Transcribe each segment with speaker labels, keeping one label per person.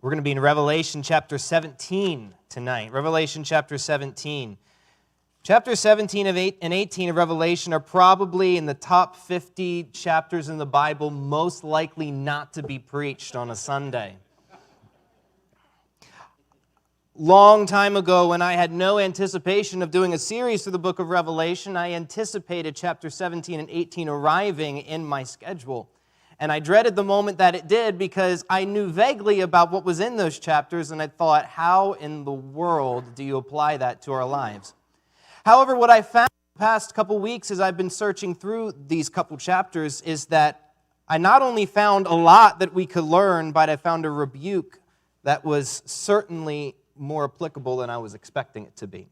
Speaker 1: We're going to be in Revelation chapter 17 tonight. Revelation chapter 17. Chapter 17 and 18 of Revelation are probably in the top 50 chapters in the Bible most likely not to be preached on a Sunday. Long time ago, when I had no anticipation of doing a series through the book of Revelation, I anticipated chapter 17 and 18 arriving in my schedule. And I dreaded the moment that it did because I knew vaguely about what was in those chapters, and I thought, how in the world do you apply that to our lives? However, what I found the past couple weeks as I've been searching through these couple chapters is that I not only found a lot that we could learn, but I found a rebuke that was certainly more applicable than I was expecting it to be.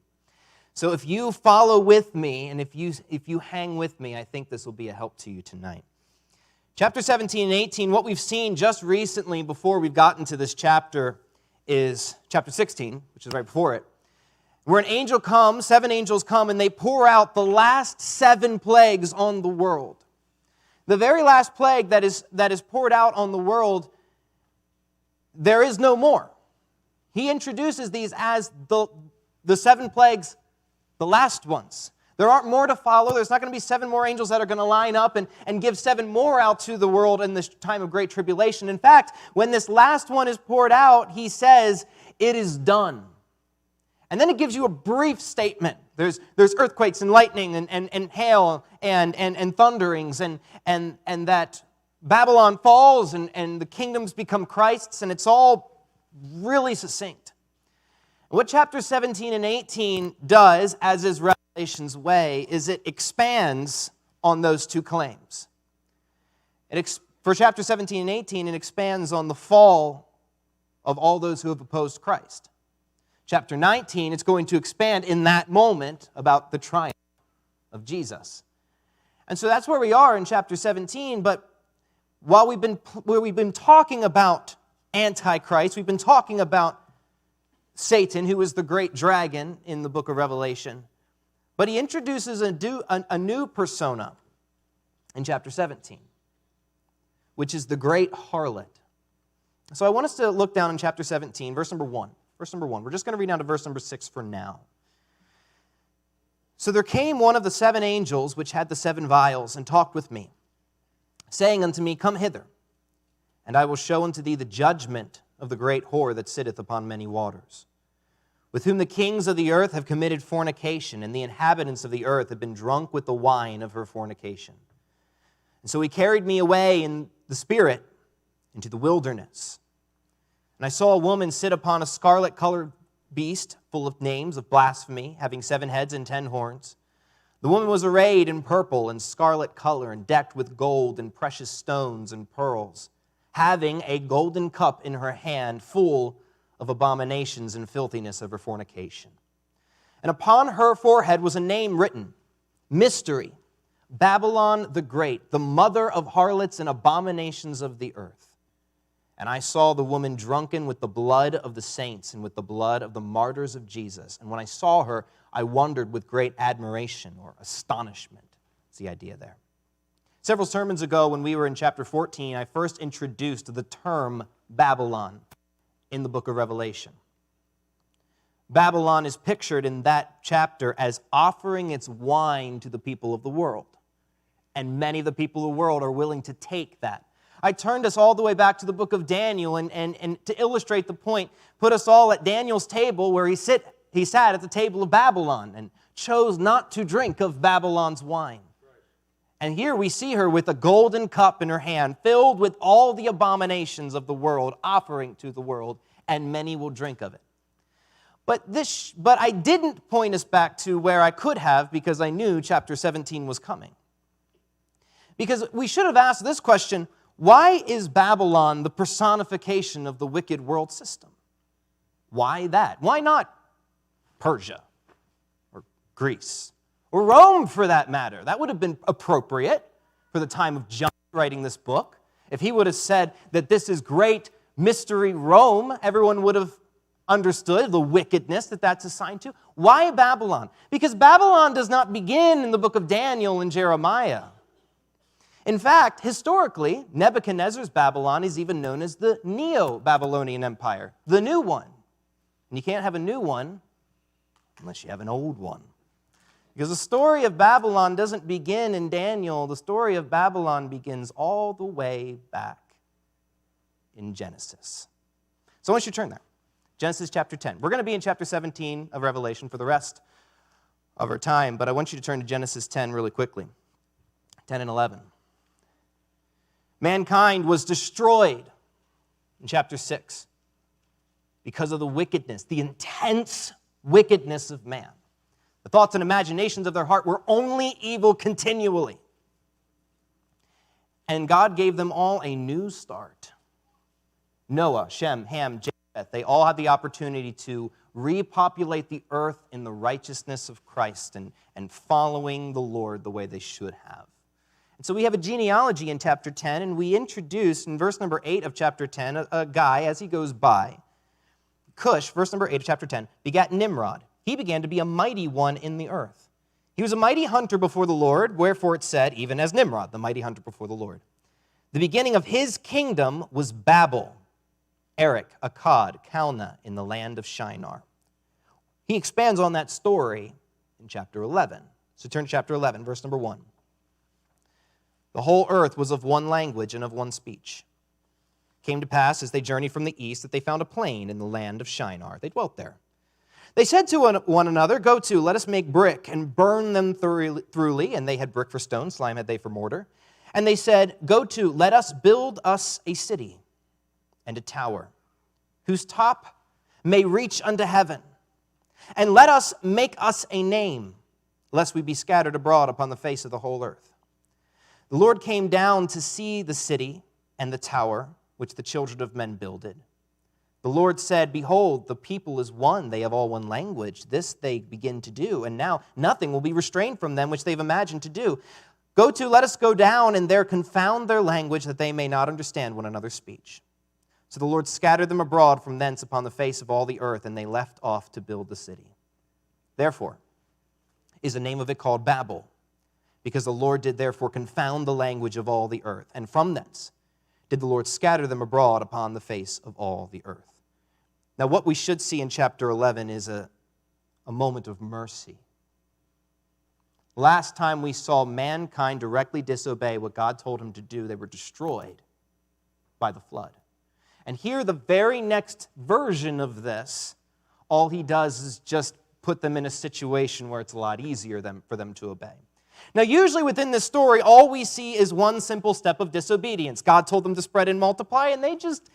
Speaker 1: So if you follow with me, and if you hang with me, I think this will be a help to you tonight. Chapter 17 and 18, what we've seen just recently before we've gotten to this chapter is chapter 16, which is right before it, where an angel comes, 7 angels come, and they pour out the last 7 plagues on the world. The very last plague that is poured out on the world, there is no more. He introduces these as the 7 plagues, the last ones. There aren't more to follow. There's not going to be 7 more angels that are going to line up and give 7 more out to the world in this time of great tribulation. In fact, when this last one is poured out, he says, it is done. And then it gives you a brief statement. There's earthquakes and lightning and hail and thunderings and that Babylon falls and the kingdoms become Christ's, and it's all really succinct. What chapter 17 and 18 does, as is Revelation's way, is it expands on those 2 claims. For chapter 17 and 18, it expands on the fall of all those who have opposed Christ. Chapter 19, it's going to expand in that moment about the triumph of Jesus. And so that's where we are in chapter 17, but while we've been talking about Antichrist, we've been talking about Satan, who is the great dragon in the book of Revelation. But he introduces a new persona in chapter 17, which is the great harlot. So I want us to look down in chapter 17, verse number 1. Verse number 1. We're just going to read down to verse number 6 for now. So there came one of the 7 angels which had the 7 vials and talked with me, saying unto me, Come hither, and I will show unto thee the judgment of the great whore that sitteth upon many waters, with whom the kings of the earth have committed fornication, and the inhabitants of the earth have been drunk with the wine of her fornication. And so he carried me away in the spirit into the wilderness. And I saw a woman sit upon a scarlet-colored beast, full of names of blasphemy, having 7 heads and 10 horns. The woman was arrayed in purple and scarlet color, and decked with gold and precious stones and pearls, having a golden cup in her hand full of abominations and filthiness of her fornication. And upon her forehead was a name written, Mystery, Babylon the Great, the mother of harlots and abominations of the earth. And I saw the woman drunken with the blood of the saints and with the blood of the martyrs of Jesus. And when I saw her, I wondered with great admiration or astonishment. That's the idea there. Several sermons ago, when we were in chapter 14, I first introduced the term Babylon in the book of Revelation. Babylon is pictured in that chapter as offering its wine to the people of the world. And many of the people of the world are willing to take that. I turned us all the way back to the book of Daniel and to illustrate the point, put us all at Daniel's table where he sat at the table of Babylon and chose not to drink of Babylon's wine. And here we see her with a golden cup in her hand, filled with all the abominations of the world, offering to the world, and many will drink of it. But I didn't point us back to where I could have, because I knew chapter 17 was coming. Because we should have asked this question, why is Babylon the personification of the wicked world system? Why that? Why not Persia or Greece or Rome, for that matter? That would have been appropriate for the time of John writing this book. If he would have said that this is great mystery Rome, everyone would have understood the wickedness that that's assigned to. Why Babylon? Because Babylon does not begin in the book of Daniel and Jeremiah. In fact, historically, Nebuchadnezzar's Babylon is even known as the Neo-Babylonian Empire, the new one. And you can't have a new one unless you have an old one. Because the story of Babylon doesn't begin in Daniel. The story of Babylon begins all the way back in Genesis. So I want you to turn there. Genesis chapter 10. We're going to be in chapter 17 of Revelation for the rest of our time, but I want you to turn to Genesis 10 really quickly. 10 and 11. Mankind was destroyed in chapter 6 because of the wickedness, the intense wickedness of man. The thoughts and imaginations of their heart were only evil continually. And God gave them all a new start. Noah, Shem, Ham, Japheth, they all had the opportunity to repopulate the earth in the righteousness of Christ and following the Lord the way they should have. And so we have a genealogy in chapter 10, and we introduce in verse number 8 of chapter 10 a guy as he goes by. Cush, verse number 8 of chapter 10, begat Nimrod. He began to be a mighty one in the earth. He was a mighty hunter before the Lord, wherefore it said, even as Nimrod, the mighty hunter before the Lord. The beginning of his kingdom was Babel, Erech, Akkad, Calneh, in the land of Shinar. He expands on that story in chapter 11. So turn to chapter 11, verse number 1. The whole earth was of one language and of one speech. It came to pass, as they journeyed from the east, that they found a plain in the land of Shinar. They dwelt there. They said to one another, go to, let us make brick and burn them thoroughly. And they had brick for stone, slime had they for mortar. And they said, go to, let us build us a city and a tower, whose top may reach unto heaven. And let us make us a name, lest we be scattered abroad upon the face of the whole earth. The Lord came down to see the city and the tower, which the children of men builded. The Lord said, behold, the people is one. They have all one language. This they begin to do. And now nothing will be restrained from them, which they've imagined to do. Go to, let us go down, and there confound their language, that they may not understand one another's speech. So the Lord scattered them abroad from thence upon the face of all the earth, and they left off to build the city. Therefore is the name of it called Babel, because the Lord did therefore confound the language of all the earth. And from thence did the Lord scatter them abroad upon the face of all the earth. Now what we should see in chapter 11 is a moment of mercy. Last time we saw mankind directly disobey what God told him to do, they were destroyed by the flood. And here, the very next version of this, all he does is just put them in a situation where it's a lot easier for them to obey. Now, usually within this story, all we see is one simple step of disobedience. God told them to spread and multiply, and they just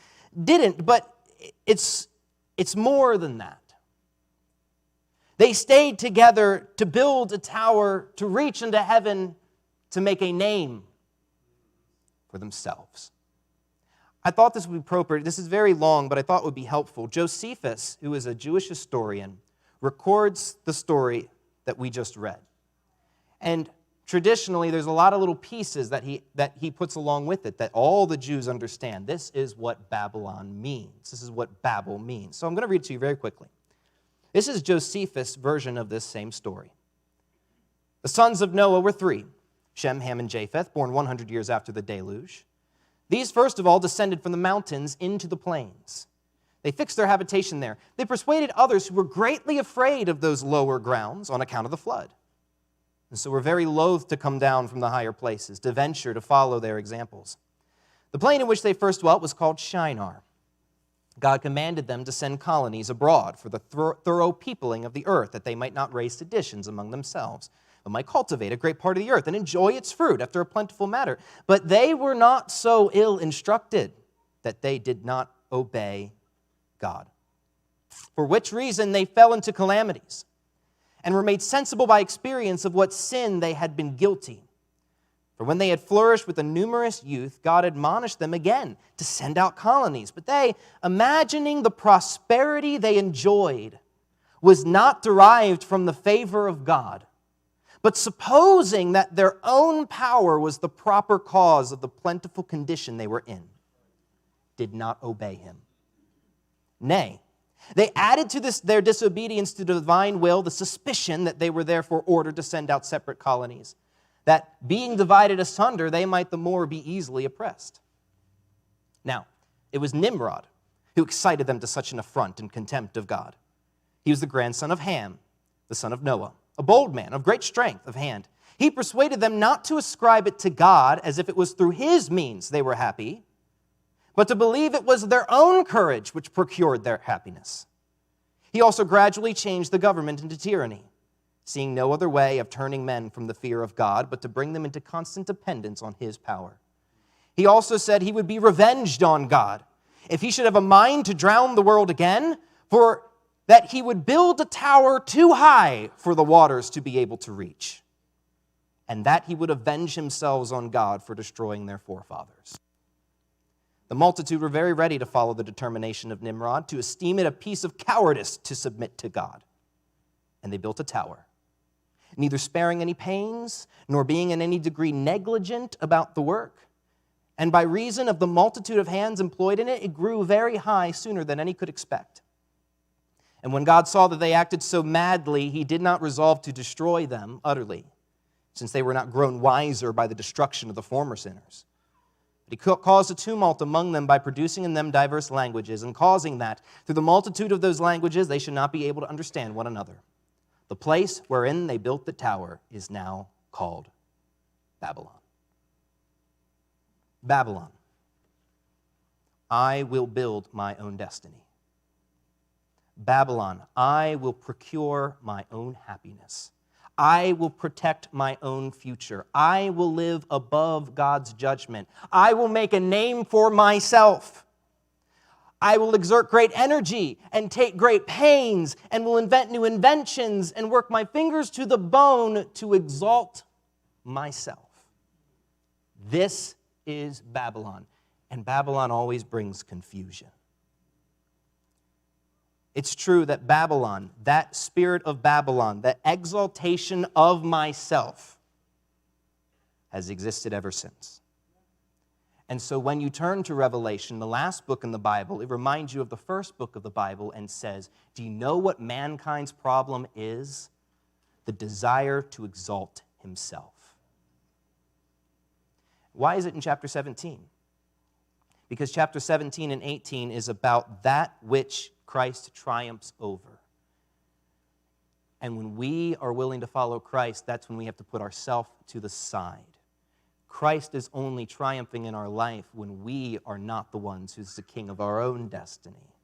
Speaker 1: didn't. But it's more than that. They stayed together to build a tower, to reach into heaven, to make a name for themselves. I thought this would be appropriate. This is very long, but I thought it would be helpful. Josephus, who is a Jewish historian, records the story that we just read. And traditionally, there's a lot of little pieces that he puts along with it that all the Jews understand. This is what Babylon means. This is what Babel means. So I'm going to read it to you very quickly. This is Josephus' version of this same story. The sons of Noah were three, Shem, Ham, and Japheth, born 100 years after the deluge. These first of all descended from the mountains into the plains. They fixed their habitation there. They persuaded others who were greatly afraid of those lower grounds on account of the flood, and so were very loath to come down from the higher places, to venture to follow their examples. The plain in which they first dwelt was called Shinar. God commanded them to send colonies abroad for the thorough peopling of the earth, that they might not raise seditions among themselves, but might cultivate a great part of the earth and enjoy its fruit after a plentiful manner. But they were not so ill instructed that they did not obey God, for which reason they fell into calamities and were made sensible by experience of what sin they had been guilty. For when they had flourished with a numerous youth, God admonished them again to send out colonies. But they, imagining the prosperity they enjoyed was not derived from the favor of God, but supposing that their own power was the proper cause of the plentiful condition they were in, did not obey him. Nay, they added to their disobedience to the divine will the suspicion that they were therefore ordered to send out separate colonies. that being divided asunder, they might the more be easily oppressed. Now, it was Nimrod who excited them to such an affront and contempt of God. He was the grandson of Ham, the son of Noah, a bold man of great strength of hand. He persuaded them not to ascribe it to God as if it was through his means they were happy, but to believe it was their own courage which procured their happiness. He also gradually changed the government into tyranny, seeing no other way of turning men from the fear of God, but to bring them into constant dependence on his power. He also said he would be revenged on God if he should have a mind to drown the world again, for that he would build a tower too high for the waters to be able to reach, and that he would avenge himself on God for destroying their forefathers. The multitude were very ready to follow the determination of Nimrod, to esteem it a piece of cowardice to submit to God. And they built a tower, neither sparing any pains, nor being in any degree negligent about the work. And by reason of the multitude of hands employed in it, it grew very high sooner than any could expect. And when God saw that they acted so madly, he did not resolve to destroy them utterly, since they were not grown wiser by the destruction of the former sinners. But he caused a tumult among them by producing in them diverse languages, and causing that, through the multitude of those languages, they should not be able to understand one another. The place wherein they built the tower is now called Babylon. Babylon. I will build my own destiny. Babylon. I will procure my own happiness. I will protect my own future. I will live above God's judgment. I will make a name for myself. I will exert great energy and take great pains and will invent new inventions and work my fingers to the bone to exalt myself. This is Babylon, and Babylon always brings confusion. It's true that Babylon, that spirit of Babylon, that exaltation of myself, has existed ever since. And so when you turn to Revelation, the last book in the Bible, it reminds you of the first book of the Bible and says, do you know what mankind's problem is? The desire to exalt himself. Why is it in chapter 17? Because chapter 17 and 18 is about that which Christ triumphs over. And when we are willing to follow Christ, that's when we have to put ourselves to the side. Christ is only triumphing in our life when we are not the ones who's the king of our own destiny.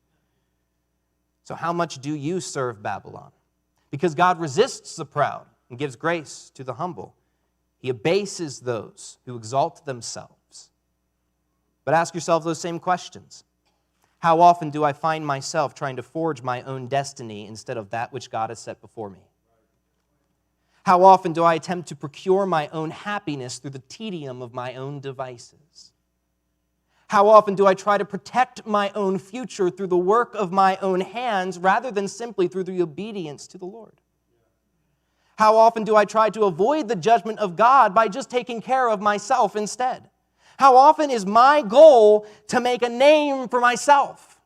Speaker 1: So how much do you serve Babylon? Because God resists the proud and gives grace to the humble. He abases those who exalt themselves. But ask yourself those same questions. How often do I find myself trying to forge my own destiny instead of that which God has set before me? How often do I attempt to procure my own happiness through the tedium of my own devices? How often do I try to protect my own future through the work of my own hands rather than simply through the obedience to the Lord? How often do I try to avoid the judgment of God by just taking care of myself instead? How often is my goal to make a name for myself?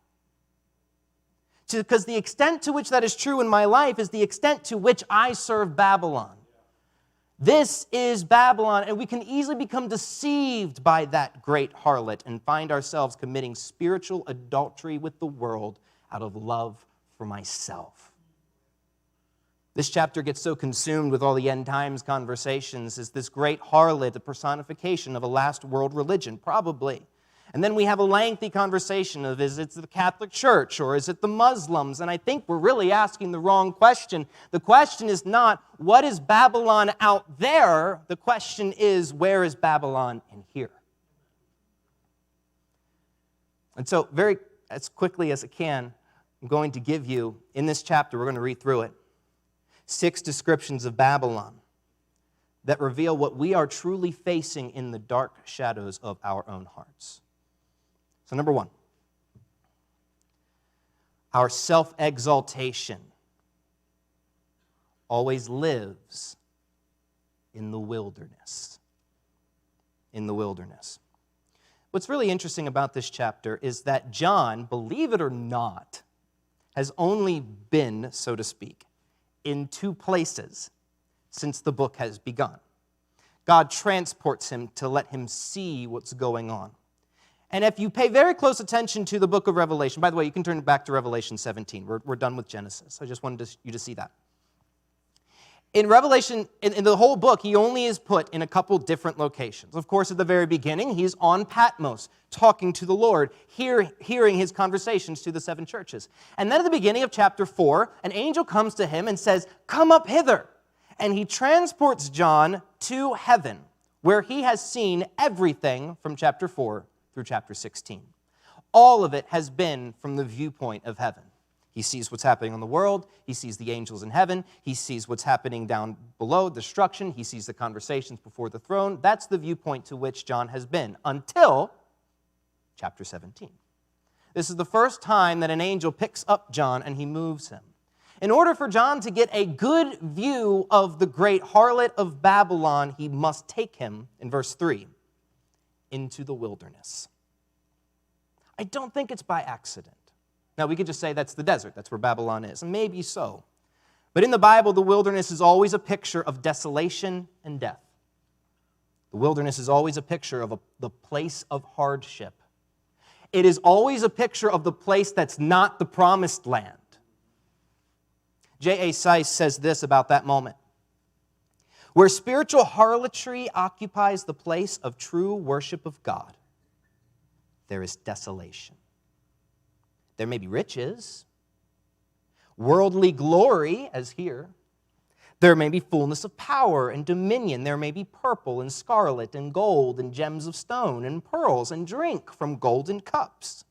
Speaker 1: Because the extent to which that is true in my life is the extent to which I serve Babylon. This is Babylon, and we can easily become deceived by that great harlot and find ourselves committing spiritual adultery with the world out of love for myself. This chapter gets so consumed with all the end times conversations. Is this great harlot a personification of a last world religion? Probably. And then we have a lengthy conversation of, is it the Catholic Church or is it the Muslims? And I think we're really asking the wrong question. The question is not, what is Babylon out there? The question is, where is Babylon in here? And so, very as quickly as I can, I'm going to give you, in this chapter, we're going to read through it, 6 descriptions of Babylon that reveal what we are truly facing in the dark shadows of our own hearts. So number 1, our self-exaltation always lives in the wilderness. In the wilderness. What's really interesting about this chapter is that John, believe it or not, has only been, so to speak, in 2 places since the book has begun. God transports him to let him see what's going on. And if you pay very close attention to the book of Revelation, by the way, you can turn back to Revelation 17. We're done with Genesis. I just wanted you to see that. In Revelation, in the whole book, he only is put in a couple different locations. Of course, at the very beginning, he's on Patmos, talking to the Lord, hearing his conversations to the 7 churches. And then at the beginning of chapter 4, an angel comes to him and says, "Come up hither." And he transports John to heaven, where he has seen everything from chapter 4 through chapter 16. All of it has been from the viewpoint of heaven. He sees what's happening in the world. He sees the angels in heaven. He sees what's happening down below, destruction. He sees the conversations before the throne. That's the viewpoint to which John has been until chapter 17. This is the first time that an angel picks up John and he moves him. In order for John to get a good view of the great harlot of Babylon, he must take him, in verse 3, into the wilderness. I don't think it's by accident. Now, we could just say that's the desert. That's where Babylon is. And maybe so. But in the Bible, the wilderness is always a picture of desolation and death. The wilderness is always a picture of the place of hardship. It is always a picture of the place that's not the promised land. J.A. Seiss says this about that moment. Where spiritual harlotry occupies the place of true worship of God, there is desolation. There may be riches, worldly glory, as here. There may be fullness of power and dominion. There may be purple and scarlet and gold and gems of stone and pearls and drink from golden cups.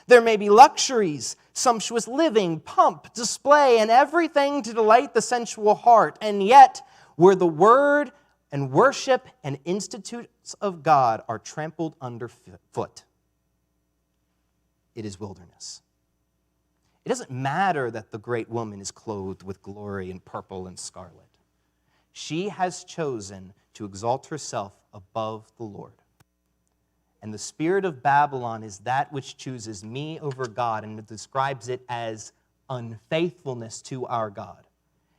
Speaker 1: There may be luxuries, sumptuous living, pomp, display, and everything to delight the sensual heart. And yet, where the word and worship and institutes of God are trampled underfoot, it is wilderness. It doesn't matter that the great woman is clothed with glory and purple and scarlet. She has chosen to exalt herself above the Lord. And the spirit of Babylon is that which chooses me over God, and it describes it as unfaithfulness to our God.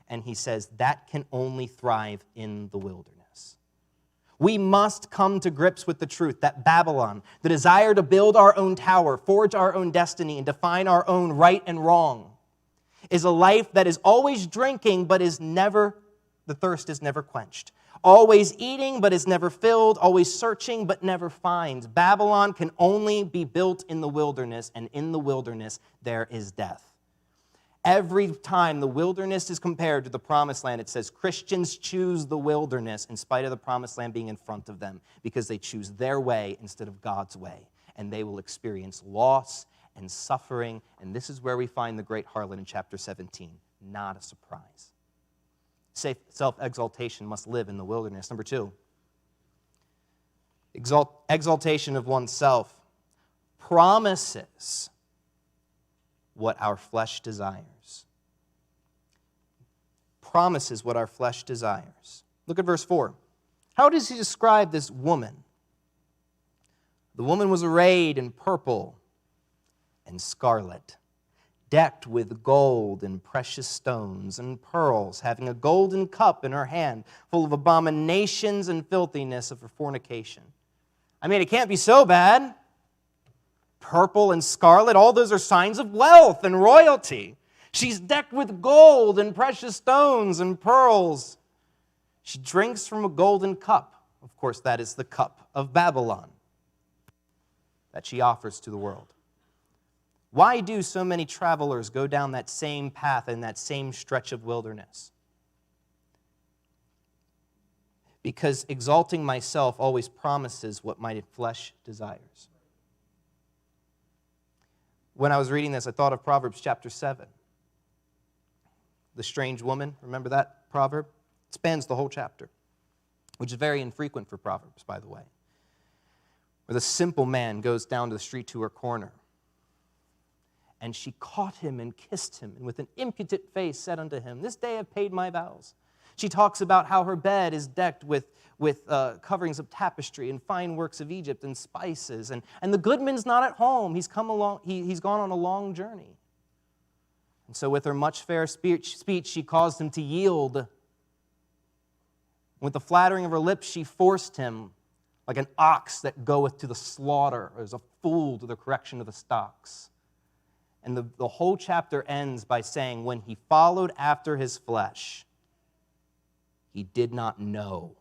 Speaker 1: And he says that can only thrive in the wilderness. We must come to grips with the truth that Babylon, the desire to build our own tower, forge our own destiny, and define our own right and wrong, is a life that is always drinking, but the thirst is never quenched. Always eating, but is never filled. Always searching, but never finds. Babylon can only be built in the wilderness, and in the wilderness there is death. Every time the wilderness is compared to the promised land, it says Christians choose the wilderness in spite of the promised land being in front of them because they choose their way instead of God's way. And they will experience loss and suffering. And this is where we find the great harlot in chapter 17. Not a surprise. Self-exaltation must live in the wilderness. Number 2, exaltation of oneself promises what our flesh desires. Promises what our flesh desires. Look at verse 4. How does he describe this woman? The woman was arrayed in purple and scarlet, decked with gold and precious stones and pearls, having a golden cup in her hand, full of abominations and filthiness of her fornication. I mean, it can't be so bad. Purple and scarlet, all those are signs of wealth and royalty. She's decked with gold and precious stones and pearls. She drinks from a golden cup. Of course, that is the cup of Babylon that she offers to the world. Why do so many travelers go down that same path in that same stretch of wilderness? Because exalting myself always promises what my flesh desires. When I was reading this, I thought of Proverbs chapter 7. The strange woman, remember that proverb? It spans the whole chapter, which is very infrequent for Proverbs, by the way. Where the simple man goes down to the street to her corner. And she caught him and kissed him, and with an impudent face said unto him, This day I've paid my vows. She talks about how her bed is decked with coverings of tapestry and fine works of Egypt and spices. And the goodman's not at home. He's come along. He's gone on a long journey. And so with her much fair speech, she caused him to yield. With the flattering of her lips, she forced him like an ox that goeth to the slaughter, or as a fool to the correction of the stocks. And the whole chapter ends by saying, when he followed after his flesh, he did not know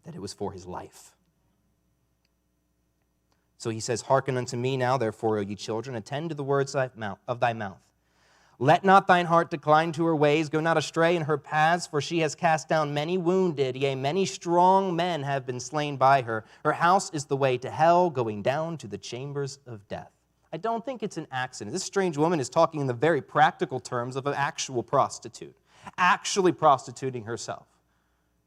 Speaker 1: that it was for his life. So he says, hearken unto me now, therefore, O ye children, attend to the words of thy mouth. Let not thine heart decline to her ways, go not astray in her paths, for she has cast down many wounded, yea, many strong men have been slain by her. Her house is the way to hell, going down to the chambers of death. I don't think it's an accident. This strange woman is talking in the very practical terms of an actual prostitute, actually prostituting herself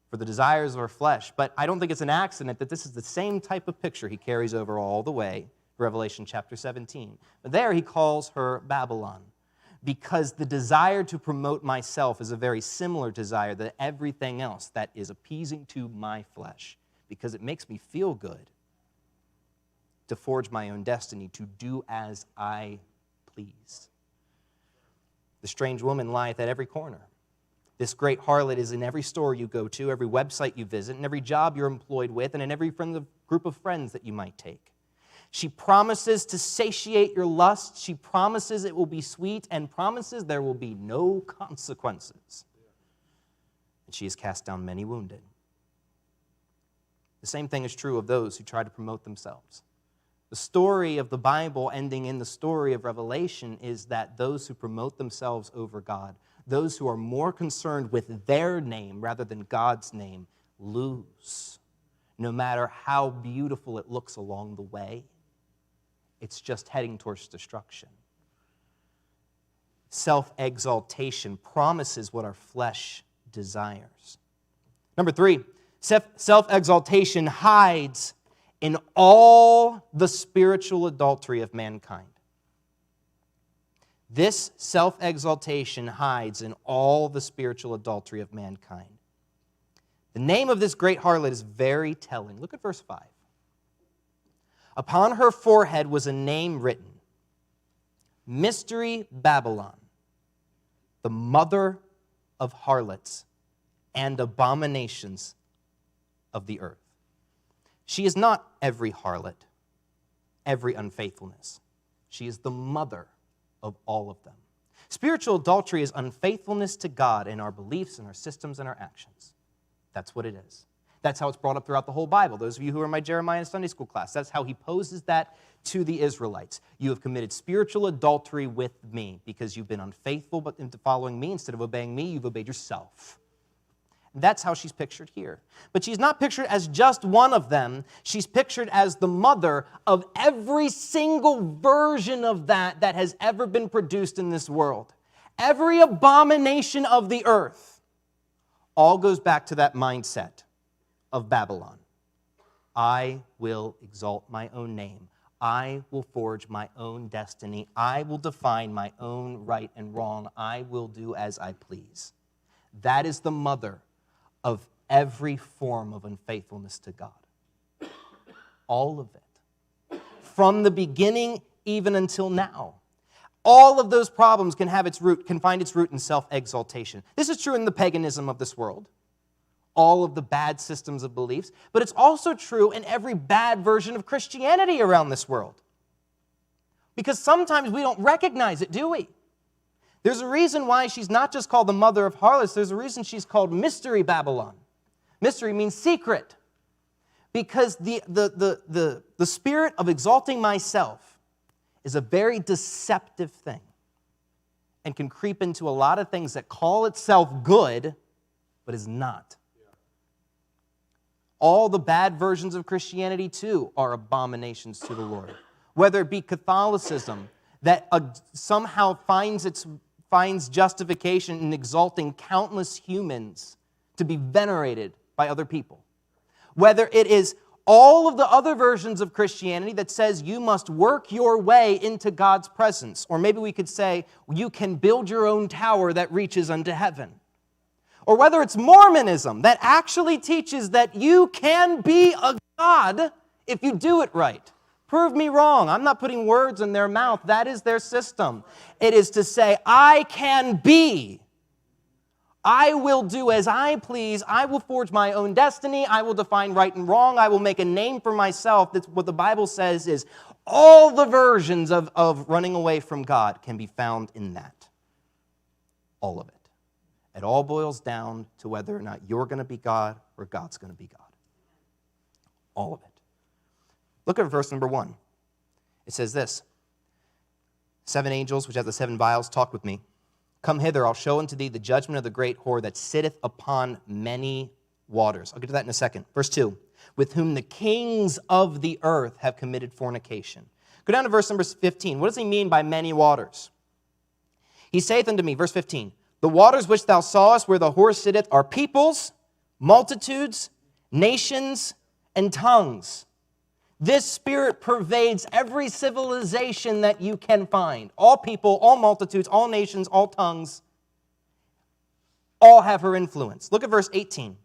Speaker 1: for the desires of her flesh. But I don't think it's an accident that this is the same type of picture he carries over all the way, Revelation chapter 17. But there he calls her Babylon, because the desire to promote myself is a very similar desire to everything else that is appeasing to my flesh, because it makes me feel good to forge my own destiny, to do as I please. The strange woman lieth at every corner. This great harlot is in every store you go to, every website you visit, and every job you're employed with, and in every group of friends that you might take. She promises to satiate your lust. She promises it will be sweet, and promises there will be no consequences. And she has cast down many wounded. The same thing is true of those who try to promote themselves. The story of the Bible ending in the story of Revelation is that those who promote themselves over God, those who are more concerned with their name rather than God's name, lose. No matter how beautiful it looks along the way, it's just heading towards destruction. Self-exaltation promises what our flesh desires. Number 3, self-exaltation hides in all the spiritual adultery of mankind. This self-exaltation hides in all the spiritual adultery of mankind. The name of this great harlot is very telling. Look at verse 5. Upon her forehead was a name written, Mystery Babylon, the mother of harlots and abominations of the earth. She is not every harlot, every unfaithfulness. She is the mother of all of them. Spiritual adultery is unfaithfulness to God in our beliefs and our systems and our actions. That's what it is. That's how it's brought up throughout the whole Bible. Those of you who are in my Jeremiah Sunday school class, that's how he poses that to the Israelites. You have committed spiritual adultery with me because you've been unfaithful but into following me. Instead of obeying me, you've obeyed yourself. That's how she's pictured here. But she's not pictured as just one of them. She's pictured as the mother of every single version of that has ever been produced in this world. Every abomination of the earth all goes back to that mindset of Babylon. I will exalt my own name. I will forge my own destiny. I will define my own right and wrong. I will do as I please. That is the mother of every form of unfaithfulness to God. All of it. From the beginning even until now. All of those problems can find its root in self-exaltation. This is true in the paganism of this world. All of the bad systems of beliefs, but it's also true in every bad version of Christianity around this world. Because sometimes we don't recognize it, do we? There's a reason why she's not just called the mother of harlots. There's a reason she's called Mystery Babylon. Mystery means secret. Because the spirit of exalting myself is a very deceptive thing and can creep into a lot of things that call itself good, but is not. All the bad versions of Christianity, too, are abominations to the Lord. Whether it be Catholicism, that somehow finds justification in exalting countless humans to be venerated by other people. Whether it is all of the other versions of Christianity that says you must work your way into God's presence. Or maybe we could say you can build your own tower that reaches unto heaven. Or whether it's Mormonism that actually teaches that you can be a god if you do it right. Prove me wrong. I'm not putting words in their mouth. That is their system. It is to say, I can be I will do as I please. I will forge my own destiny. I will define right and wrong. I will make a name for myself. That's what the Bible says is all the versions of running away from God can be found in that. All of it. It all boils down to whether or not you're going to be God or God's going to be God. All of it. Look at verse number 1. It says this, 7 angels, which have the 7 vials, talk with me. Come hither, I'll show unto thee the judgment of the great whore that sitteth upon many waters. I'll get to that in a second. Verse 2, with whom the kings of the earth have committed fornication. Go down to verse number 15. What does he mean by many waters? He saith unto me, verse 15, the waters which thou sawest where the whore sitteth are peoples, multitudes, nations, and tongues. This spirit pervades every civilization that you can find. All people, all multitudes, all nations, all tongues, all have her influence. Look at verse 18.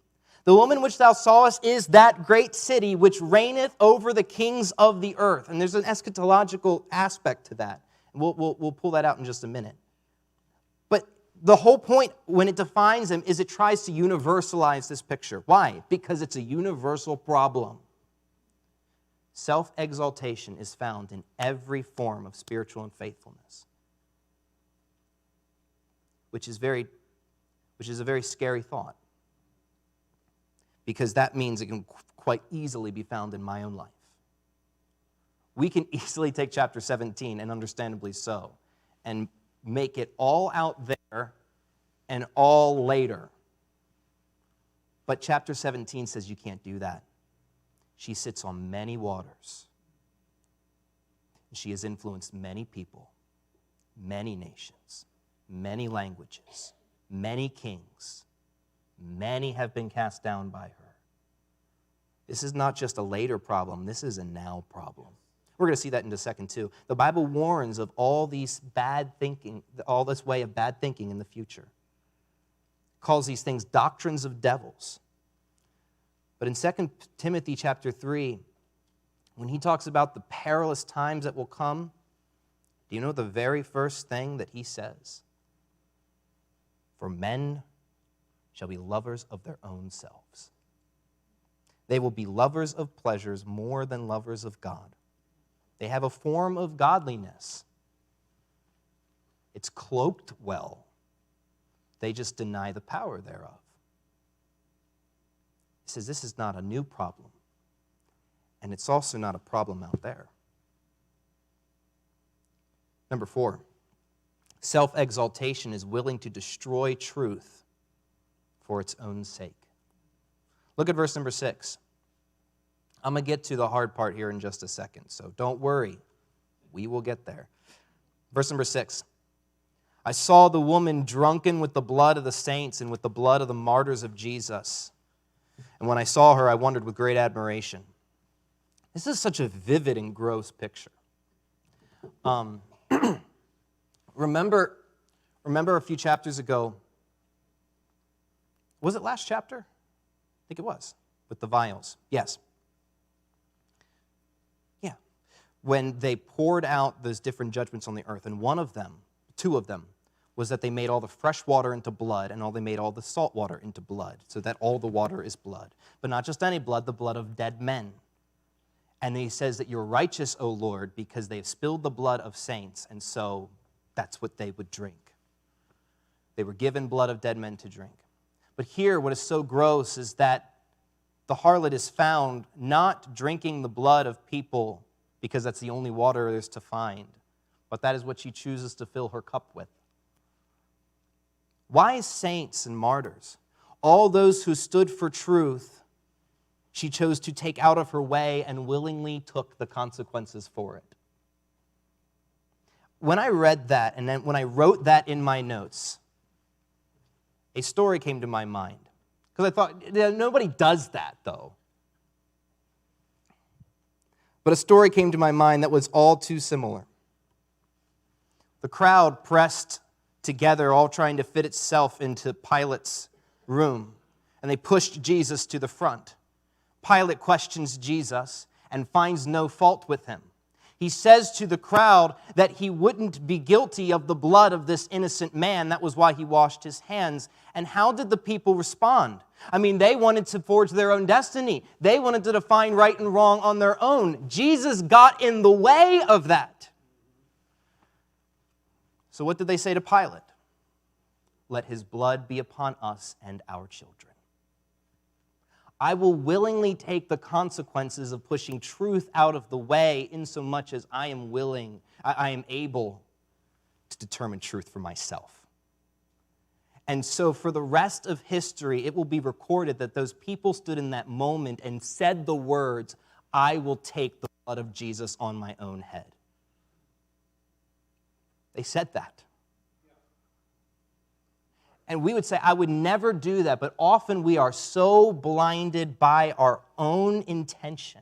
Speaker 1: The woman which thou sawest is that great city which reigneth over the kings of the earth. And there's an eschatological aspect to that. We'll pull that out in just a minute. But the whole point when it defines them is it tries to universalize this picture. Why? Because it's a universal problem. Self-exaltation is found in every form of spiritual unfaithfulness, which is a very scary thought, because that means it can quite easily be found in my own life. We can easily take chapter 17, and understandably so, and make it all out there and all later. But chapter 17 says you can't do that. She sits on many waters. She has influenced many people, many nations, many languages, many kings. Many have been cast down by her. This is not just a later problem. This is a now problem. We're going to see that in a second too. The Bible warns of all these bad thinking, all this way of bad thinking in the future. Calls these things doctrines of devils. But in 2 Timothy chapter 3, when he talks about the perilous times that will come, do you know the very first thing that he says? For men shall be lovers of their own selves. They will be lovers of pleasures more than lovers of God. They have a form of godliness. It's cloaked well. They just deny the power thereof. He says this is not a new problem, and it's also not a problem out there. Number 4, self-exaltation is willing to destroy truth for its own sake. Look at verse number 6. I'm going to get to the hard part here in just a second, so don't worry. We will get there. Verse number 6. I saw the woman drunken with the blood of the saints and with the blood of the martyrs of Jesus. And when I saw her, I wondered with great admiration. This is such a vivid and gross picture. Remember a few chapters ago, was it last chapter? I think it was, with the vials. Yes. Yeah. When they poured out those different judgments on the earth, and two of them, was that they made all the fresh water into blood, and they made all the salt water into blood, so that all the water is blood. But not just any blood, the blood of dead men. And he says that you're righteous, O Lord, because they have spilled the blood of saints, and so that's what they would drink. They were given blood of dead men to drink. But here, what is so gross is that the harlot is found not drinking the blood of people because that's the only water there is to find, but that is what she chooses to fill her cup with. Why saints and martyrs? All those who stood for truth, she chose to take out of her way and willingly took the consequences for it. When I read that, and then when I wrote that in my notes, a story came to my mind. Because I thought, nobody does that, though. But a story came to my mind that was all too similar. The crowd pressed together, all trying to fit itself into Pilate's room, and they pushed Jesus to the front. Pilate questions Jesus and finds no fault with him. He says to the crowd that he wouldn't be guilty of the blood of this innocent man. That was why he washed his hands. And how did the people respond? I mean, they wanted to forge their own destiny. They wanted to define right and wrong on their own. Jesus got in the way of that. So what did they say to Pilate? Let his blood be upon us and our children. I will willingly take the consequences of pushing truth out of the way insomuch as I am able to determine truth for myself. And so for the rest of history, it will be recorded that those people stood in that moment and said the words, I will take the blood of Jesus on my own head. They said that. And we would say, I would never do that, but often we are so blinded by our own intention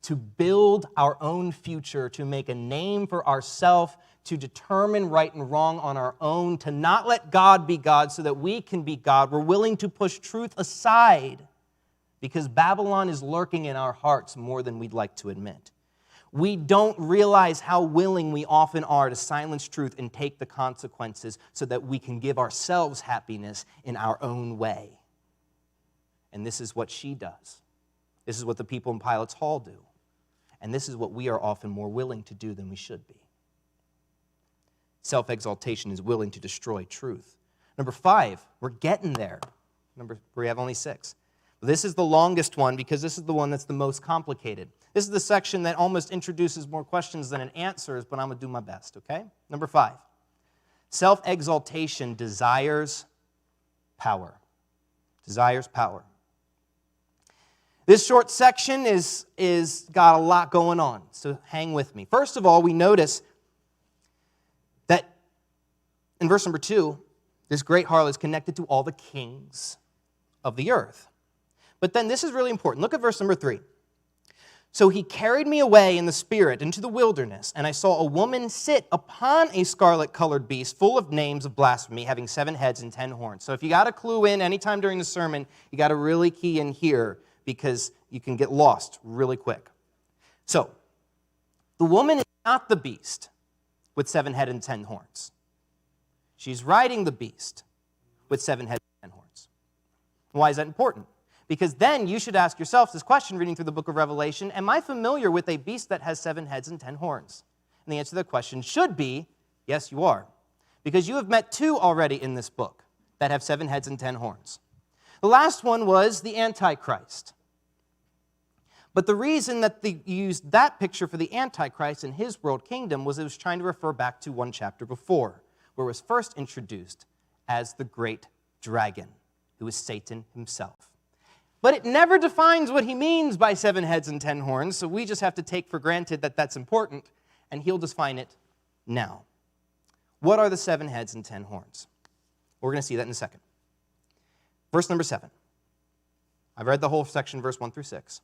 Speaker 1: to build our own future, to make a name for ourselves, to determine right and wrong on our own, to not let God be God so that we can be God. We're willing to push truth aside because Babylon is lurking in our hearts more than we'd like to admit. We don't realize how willing we often are to silence truth and take the consequences so that we can give ourselves happiness in our own way. And this is what she does. This is what the people in Pilate's hall do. And this is what we are often more willing to do than we should be. Self-exaltation is willing to destroy truth. Number 5, we're getting there. We have only 6. This is the longest one because this is the one that's the most complicated. This is the section that almost introduces more questions than it answers, but I'm going to do my best, okay? Number 5, self-exaltation desires power. Desires power. This short section is got a lot going on, so hang with me. First of all, we notice that in verse number 2, this great harlot is connected to all the kings of the earth. But then this is really important. Look at verse number 3. So he carried me away in the spirit into the wilderness, and I saw a woman sit upon a scarlet-colored beast full of names of blasphemy, having 7 heads and 10 horns. So if you got to clue in anytime during the sermon, you got to really key in here because you can get lost really quick. So the woman is not the beast with 7 heads and 10 horns. She's riding the beast with 7 heads and 10 horns. Why is that important? Because then you should ask yourself this question reading through the book of Revelation, am I familiar with a beast that has 7 heads and 10 horns? And the answer to that question should be, yes, you are. Because you have met 2 already in this book that have 7 heads and 10 horns. The last one was the Antichrist. But the reason that they used that picture for the Antichrist in his world kingdom was it was trying to refer back to one chapter before, where it was first introduced as the great dragon, who is Satan himself. But it never defines what he means by 7 heads and 10 horns, so we just have to take for granted that that's important, and he'll define it now. What are the 7 heads and 10 horns? We're going to see that in a second. Verse number 7. I've read the whole section, verse 1 through 6.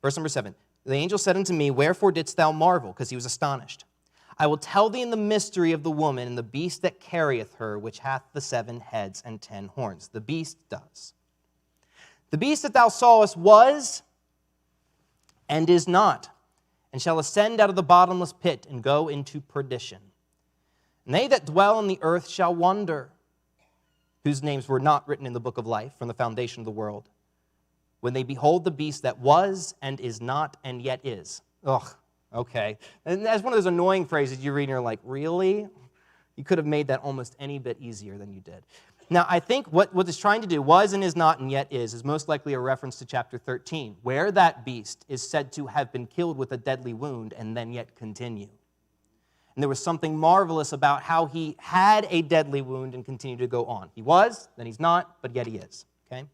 Speaker 1: Verse number 7. The angel said unto me, wherefore didst thou marvel? Because he was astonished. I will tell thee in the mystery of the woman and the beast that carrieth her, which hath the 7 heads and 10 horns. The beast does. The beast that thou sawest was and is not, and shall ascend out of the bottomless pit and go into perdition. And they that dwell on the earth shall wonder, whose names were not written in the book of life from the foundation of the world, when they behold the beast that was and is not and yet is. Ugh, okay. And that's one of those annoying phrases you read and you're like, really? You could have made that almost any bit easier than you did. Now, I think what it's trying to do, was and is not and yet is most likely a reference to chapter 13, where that beast is said to have been killed with a deadly wound and then yet continue. And there was something marvelous about how he had a deadly wound and continued to go on. He was, then he's not, but yet he is. Okay?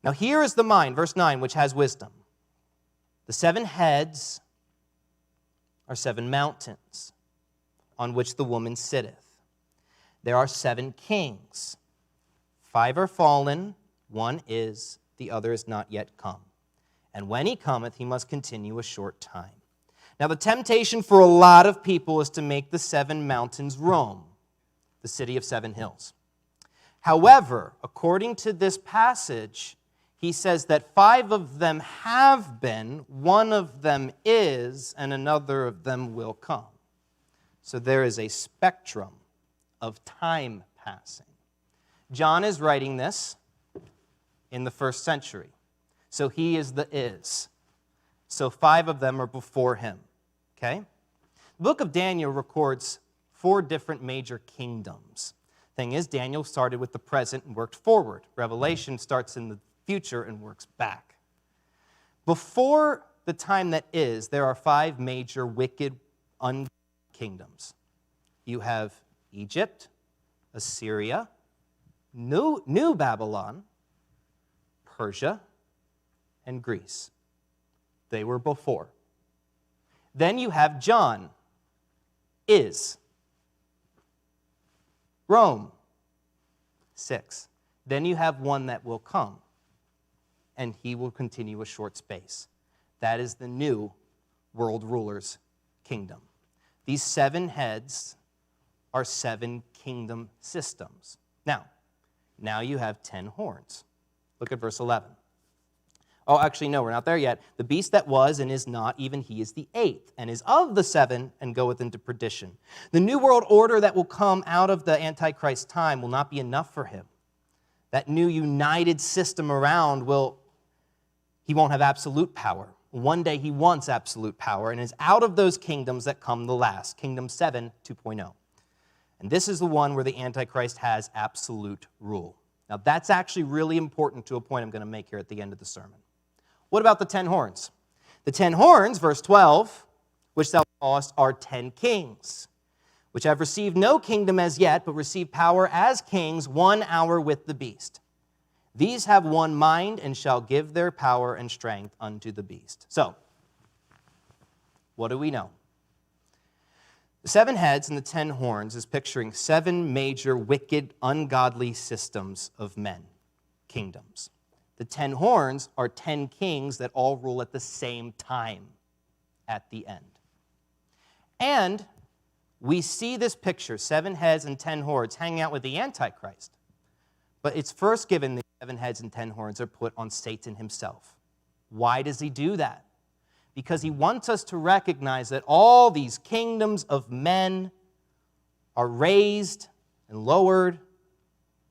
Speaker 1: Now, here is the mind, verse 9, which has wisdom. The 7 heads are 7 mountains on which the woman sitteth. There are 7 kings. 5 are fallen, 1 is, the other is not yet come. And when he cometh, he must continue a short time. Now, the temptation for a lot of people is to make the 7 mountains Rome, the city of 7 hills. However, according to this passage, he says that 5 of them have been, 1 of them is, and another of them will come. So there is a spectrum of time passing. John is writing this in the 1st century. So he is the is. So 5 of them are before him. Okay? The book of Daniel records 4 different major kingdoms. Thing is, Daniel started with the present and worked forward. Revelation starts in the future and works back. Before the time that is, there are 5 major wicked kingdoms. You have Egypt, Assyria, New Babylon, Persia, and Greece. They were before. Then you have John, is. Rome, 6. Then you have one that will come, and he will continue a short space. That is the new world ruler's kingdom. These 7 heads are 7 kingdom systems. Now you have 10 horns. Look at verse 11. Oh, actually, no, we're not there yet. The beast that was and is not, even he is the 8th, and is of the 7, and goeth into perdition. The new world order that will come out of the Antichrist time will not be enough for him. That new united system around he won't have absolute power. One day he wants absolute power, and is out of those kingdoms that come the last, Kingdom 7, 2.0. And this is the one where the Antichrist has absolute rule. Now, that's actually really important to a point I'm going to make here at the end of the sermon. What about the 10 horns? The 10 horns, verse 12, which thou sawest, are 10 kings, which have received no kingdom as yet, but receive power as kings 1 hour with the beast. These have one mind, and shall give their power and strength unto the beast. So, what do we know? The 7 heads and the 10 horns is picturing 7 major wicked, ungodly systems of men, kingdoms. The 10 horns are 10 kings that all rule at the same time at the end. And we see this picture, 7 heads and 10 horns, hanging out with the Antichrist. But it's first given the 7 heads and 10 horns are put on Satan himself. Why does he do that? Because he wants us to recognize that all these kingdoms of men are raised and lowered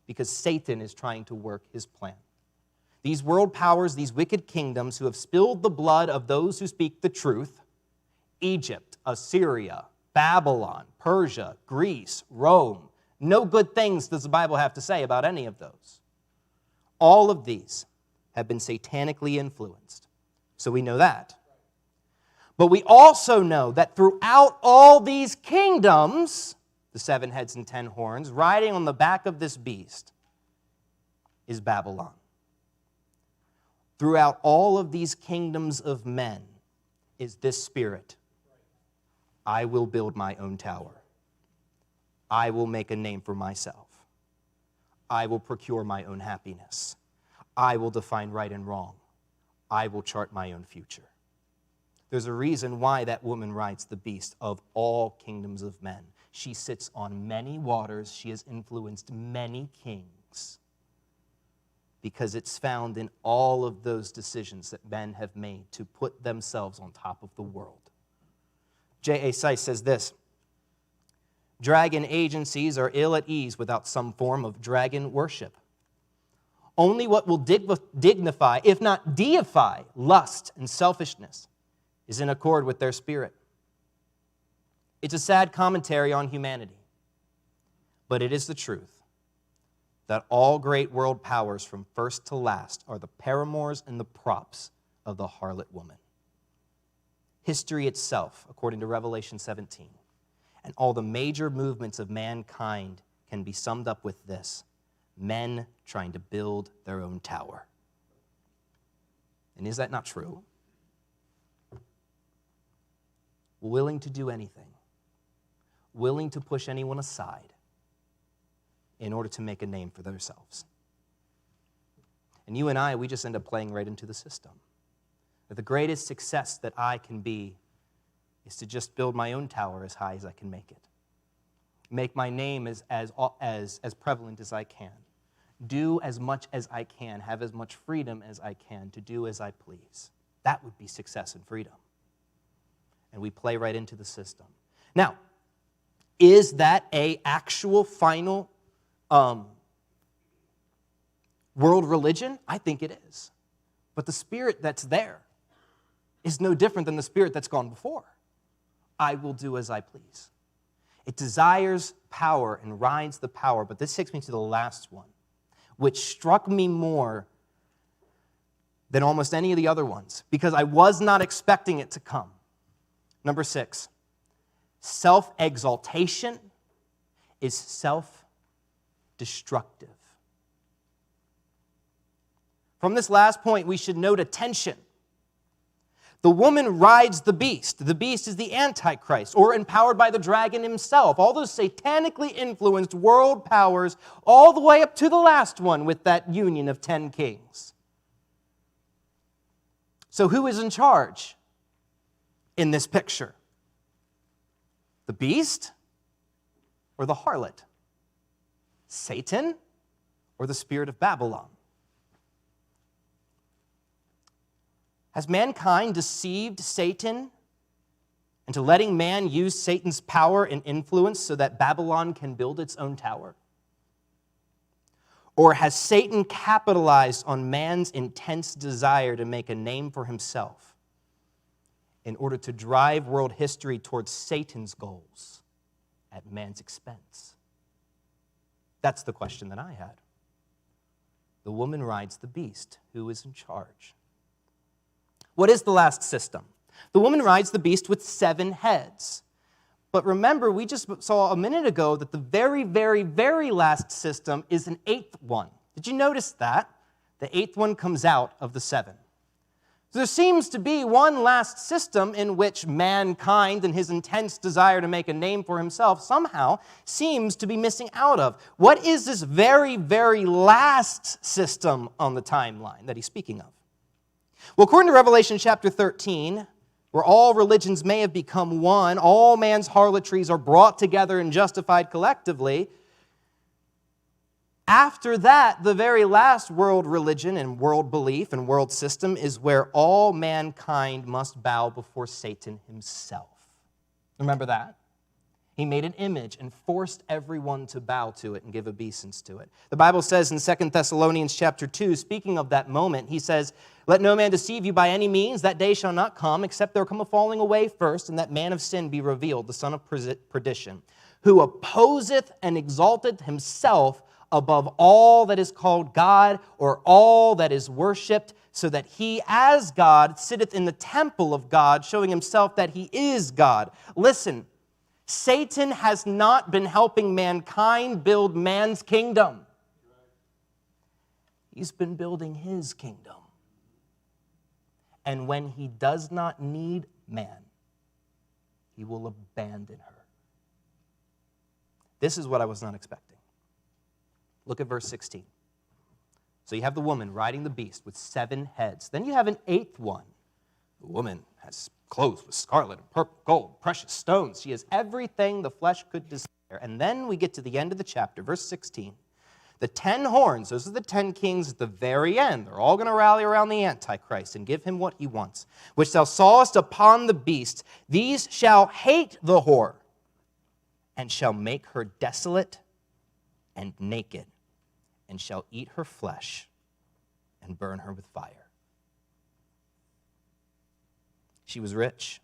Speaker 1: because Satan is trying to work his plan. These world powers, these wicked kingdoms who have spilled the blood of those who speak the truth, Egypt, Assyria, Babylon, Persia, Greece, Rome, no good things does the Bible have to say about any of those. All of these have been satanically influenced. So we know that. But we also know that throughout all these kingdoms, the 7 heads and 10 horns, riding on the back of this beast is Babylon. Throughout all of these kingdoms of men is this spirit. I will build my own tower. I will make a name for myself. I will procure my own happiness. I will define right and wrong. I will chart my own future. There's a reason why that woman rides the beast of all kingdoms of men. She sits on many waters. She has influenced many kings because it's found in all of those decisions that men have made to put themselves on top of the world. J.A. Seiss says this, dragon agencies are ill at ease without some form of dragon worship. Only what will dignify, if not deify, lust and selfishness is in accord with their spirit. It's a sad commentary on humanity, but it is the truth that all great world powers from first to last are the paramours and the props of the harlot woman. History itself, according to Revelation 17, and all the major movements of mankind can be summed up with this: men trying to build their own tower. And is that not true? Willing to do anything, willing to push anyone aside in order to make a name for themselves. And you and I, we just end up playing right into the system. That the greatest success that I can be is to just build my own tower as high as I can make it. Make my name as prevalent as I can. do as much as I can, have as much freedom as I can to do as I please. That would be success and freedom. And we play right into the system. Now, is that an actual final world religion? I think it is. But the spirit that's there is no different than the spirit that's gone before. I will do as I please. It desires power and rides the power, but this takes me to the last one, which struck me more than almost any of the other ones, because I was not expecting it to come. Number 6, self-exaltation is self-destructive. From this last point, we should note a tension. The woman rides the beast. The beast is the Antichrist, or empowered by the dragon himself. All those satanically influenced world powers, all the way up to the last one with that union of 10 kings. So who is in charge in this picture? The beast or the harlot? Satan or the spirit of Babylon? Has mankind deceived Satan into letting man use Satan's power and influence so that Babylon can build its own tower? Or has Satan capitalized on man's intense desire to make a name for himself in order to drive world history towards Satan's goals at man's expense? That's the question that I had. The woman rides the beast. Who is in charge? What is the last system? The woman rides the beast with 7 heads. But remember, we just saw a minute ago that the very, very, very last system is an 8th one. Did you notice that? The 8th one comes out of the 7. So there seems to be one last system in which mankind and his intense desire to make a name for himself somehow seems to be missing out of. What is this very, very last system on the timeline that he's speaking of? Well, according to Revelation chapter 13, where all religions may have become one, all man's harlotries are brought together and justified collectively, after that, the very last world religion and world belief and world system is where all mankind must bow before Satan himself. Remember that? He made an image and forced everyone to bow to it and give obeisance to it. The Bible says in 2 Thessalonians chapter 2, speaking of that moment, he says, "Let no man deceive you by any means. That day shall not come, except there come a falling away first, and that man of sin be revealed, the son of perdition, who opposeth and exalteth himself above all that is called God or all that is worshipped, so that he as God sitteth in the temple of God, showing himself that he is God." Listen, Satan has not been helping mankind build man's kingdom. He's been building his kingdom. And when he does not need man, he will abandon her. This is what I was not expecting. Look at verse 16. So you have the woman riding the beast with 7 heads. Then you have an 8th one. The woman has clothes with scarlet and purple, gold, precious stones. She has everything the flesh could desire. And then we get to the end of the chapter, verse 16. The 10 horns, those are the 10 kings at the very end. They're all going to rally around the Antichrist and give him what he wants. Which thou sawest upon the beast, these shall hate the whore, and shall make her desolate and naked, and shall eat her flesh and burn her with fire. She was rich,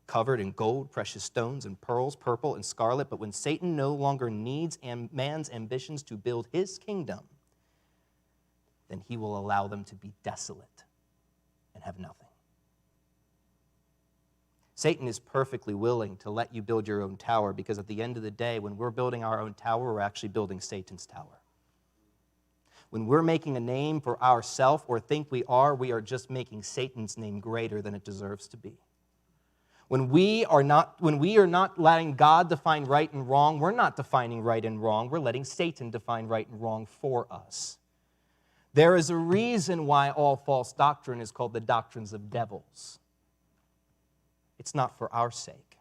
Speaker 1: covered in gold, precious stones, and pearls, purple and scarlet. But when Satan no longer needs man's ambitions to build his kingdom, then he will allow them to be desolate and have nothing. Satan is perfectly willing to let you build your own tower, because at the end of the day, when we're building our own tower, we're actually building Satan's tower. When we're making a name for ourselves or think we are just making Satan's name greater than it deserves to be. When we are not letting God define right and wrong, we're not defining right and wrong. We're letting Satan define right and wrong for us. There is a reason why all false doctrine is called the doctrines of devils. It's not for our sake.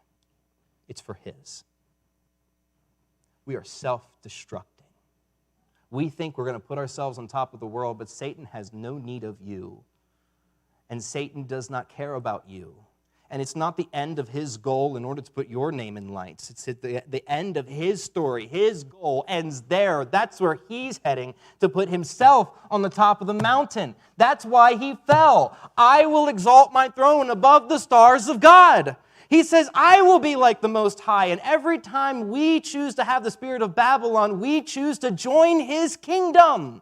Speaker 1: It's for his. We are self-destructing. We think we're going to put ourselves on top of the world, but Satan has no need of you. And Satan does not care about you. And it's not the end of his goal in order to put your name in lights. It's at the end of his story. His goal ends there. That's where he's heading, to put himself on the top of the mountain. That's why he fell. I will exalt my throne above the stars of God. He says, I will be like the Most High. And every time we choose to have the spirit of Babylon, we choose to join his kingdom.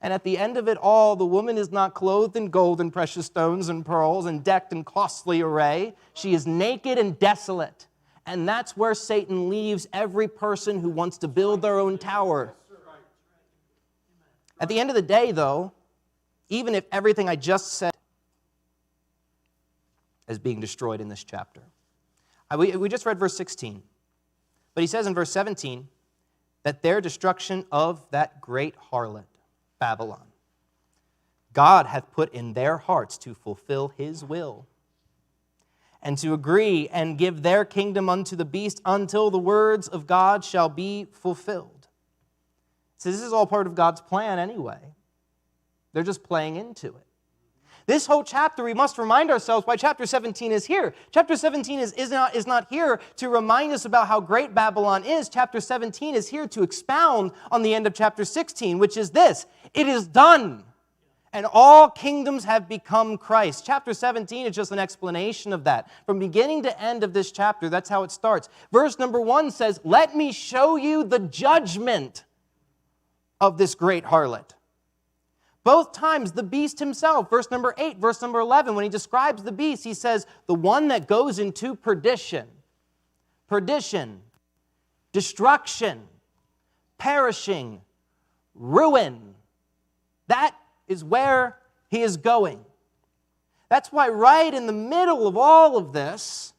Speaker 1: And at the end of it all, the woman is not clothed in gold and precious stones and pearls and decked in costly array. She is naked and desolate. And that's where Satan leaves every person who wants to build their own tower. At the end of the day, though, even if everything I just said is being destroyed in this chapter. We just read verse 16. But he says in verse 17 that their destruction of that great harlot, Babylon, God hath put in their hearts to fulfill his will, and to agree and give their kingdom unto the beast until the words of God shall be fulfilled. So this is all part of God's plan anyway. They're just playing into it. This whole chapter, we must remind ourselves why chapter 17 is here. Chapter 17 is not here to remind us about how great Babylon is. Chapter 17 is here to expound on the end of chapter 16, which is this: it is done, and all kingdoms have become Christ. Chapter 17 is just an explanation of that. From beginning to end of this chapter, that's how it starts. Verse number 1 says, let me show you the judgment of this great harlot. Both times, the beast himself, verse number 8, verse number 11, when he describes the beast, he says, the one that goes into perdition, destruction, perishing, ruin. That is where he is going. That's why right in the middle of all of this,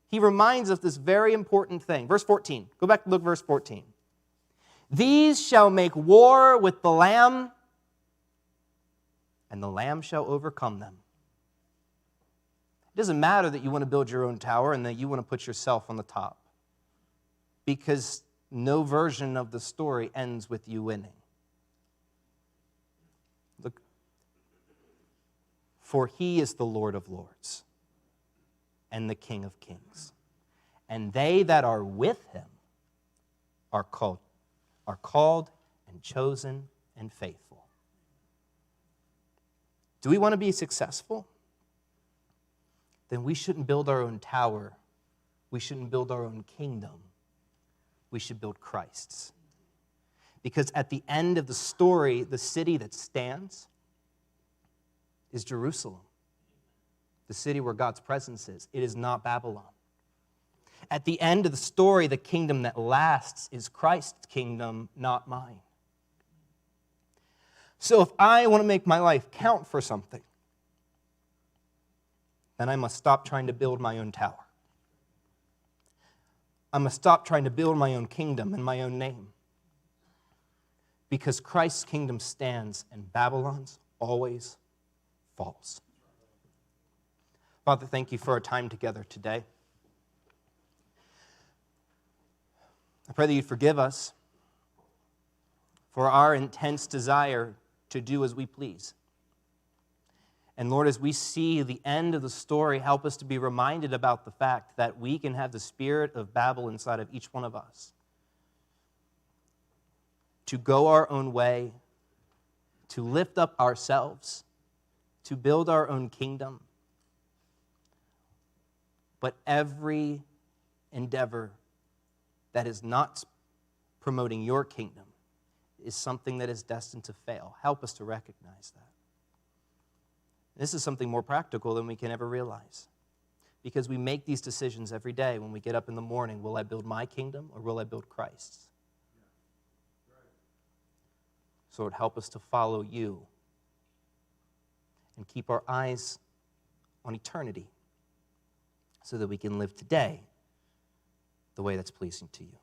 Speaker 1: he reminds us this very important thing. Verse 14, go back and look at verse 14. These shall make war with the Lamb, and the Lamb shall overcome them. It doesn't matter that you want to build your own tower and that you want to put yourself on the top, because no version of the story ends with you winning. Look, for he is the Lord of lords and the King of kings, and they that are with him are called and chosen and faithful. Do we want to be successful? Then we shouldn't build our own tower. We shouldn't build our own kingdom. We should build Christ's. Because at the end of the story, the city that stands is Jerusalem, the city where God's presence is. It is not Babylon. At the end of the story, the kingdom that lasts is Christ's kingdom, not mine. So if I want to make my life count for something, then I must stop trying to build my own tower. I must stop trying to build my own kingdom and my own name. Because Christ's kingdom stands and Babylon's always falls. Father, thank you for our time together today. I pray that you'd forgive us for our intense desire to do as we please. And Lord, as we see the end of the story, help us to be reminded about the fact that we can have the spirit of Babel inside of each one of us, to go our own way, to lift up ourselves, to build our own kingdom. But every endeavor that is not promoting your kingdom is something that is destined to fail. Help us to recognize that. This is something more practical than we can ever realize, because we make these decisions every day when we get up in the morning. Will I build my kingdom or will I build Christ's? So Lord, help us to follow you and keep our eyes on eternity so that we can live today the way that's pleasing to you.